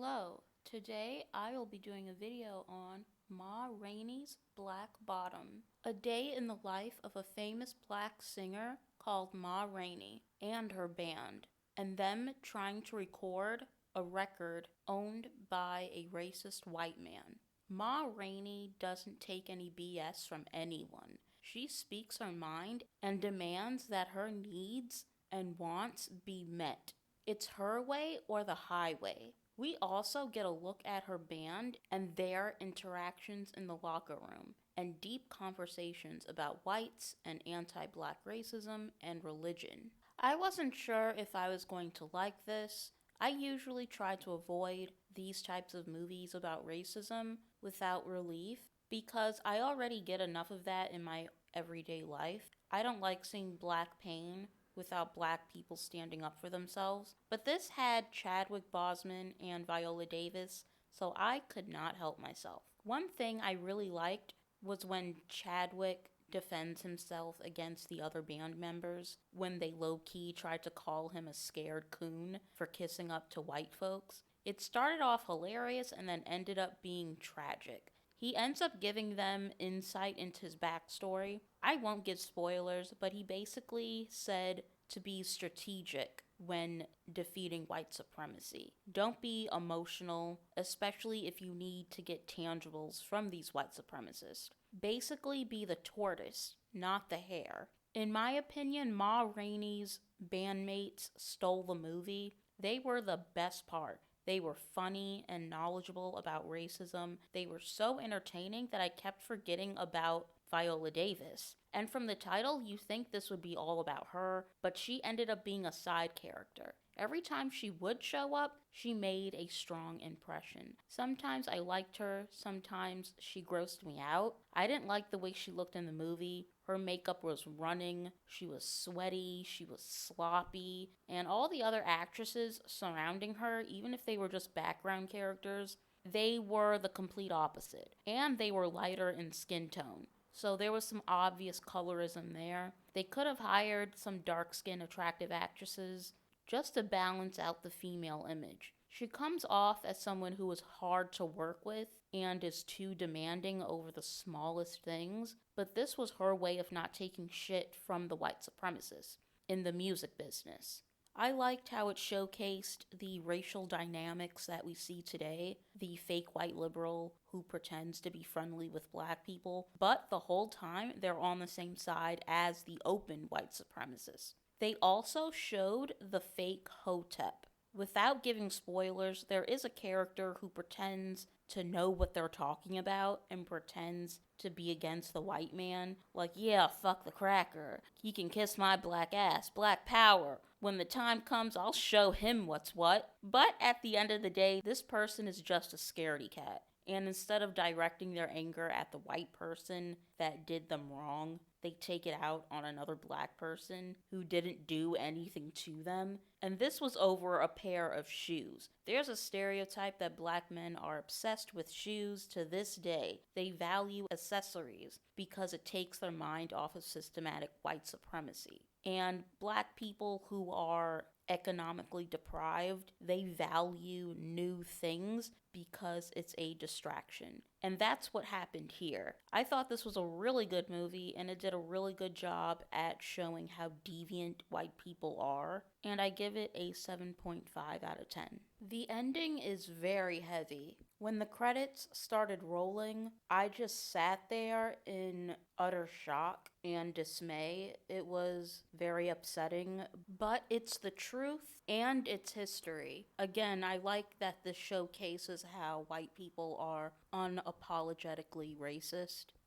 Hello, today I will be doing a video on Ma Rainey's Black Bottom, a day in the life of a famous black singer called Ma Rainey and her band, and them trying to record a record owned by a racist white man. Ma Rainey doesn't take any BS from anyone. She speaks her mind and demands that her needs and wants be met. It's her way or the highway. We also get a look at her band and their interactions in the locker room and deep conversations about whites and anti black racism and religion. I wasn't sure if I was going to like this. I usually try to avoid these types of movies about racism without relief because I already get enough of that in my everyday life. I don't like seeing black pain without black people standing up for themselves. But this had Chadwick Boseman and Viola Davis, so I could not help myself. One thing I really liked was when Chadwick defends himself against the other band members when they low-key tried to call him a scared coon for kissing up to white folks. It started off hilarious and then ended up being tragic. He ends up giving them insight into his backstory. I won't give spoilers, but he basically said to be strategic when defeating white supremacy. Don't be emotional, especially if you need to get tangibles from these white supremacists. Basically, be the tortoise, not the hare. In my opinion, Ma Rainey's bandmates stole the movie. They were the best part. They were funny and knowledgeable about racism. They were so entertaining that I kept forgetting about Viola Davis. And from the title, you think this would be all about her, but she ended up being a side character. Every time she would show up, she made a strong impression. Sometimes I liked her, sometimes she grossed me out. I didn't like the way she looked in the movie. Her makeup was running, she was sweaty, she was sloppy, and all the other actresses surrounding her, even if they were just background characters, they were the complete opposite. And they were lighter in skin tone. So there was some obvious colorism there. They could have hired some dark skinned attractive actresses just to balance out the female image. She comes off as someone who is hard to work with and is too demanding over the smallest things, but this was her way of not taking shit from the white supremacists in the music business. I liked how it showcased the racial dynamics that we see today. The fake white liberal who pretends to be friendly with black people, but the whole time they're on the same side as the open white supremacists. They also showed the fake Hotep. Without giving spoilers, there is a character who pretends to know what they're talking about and pretends to be against the white man. Like, yeah, fuck the cracker. He can kiss my black ass. Black power. When the time comes, I'll show him what's what. But at the end of the day, this person is just a scaredy cat. And instead of directing their anger at the white person that did them wrong, they take it out on another black person who didn't do anything to them. And this was over a pair of shoes. There's a stereotype that black men are obsessed with shoes to this day. They value accessories because it takes their mind off of systematic white supremacy. And black people who are economically deprived, they value new things because it's a distraction. And that's what happened here. I thought this was a really good movie and it did a really good job at showing how deviant white people are. And I give it a 7.5 out of 10. The ending is very heavy. When the credits started rolling, I just sat there in utter shock and dismay. It was very upsetting, but it's the truth and it's history. Again, I like that this showcases how white people are unapologetically racist.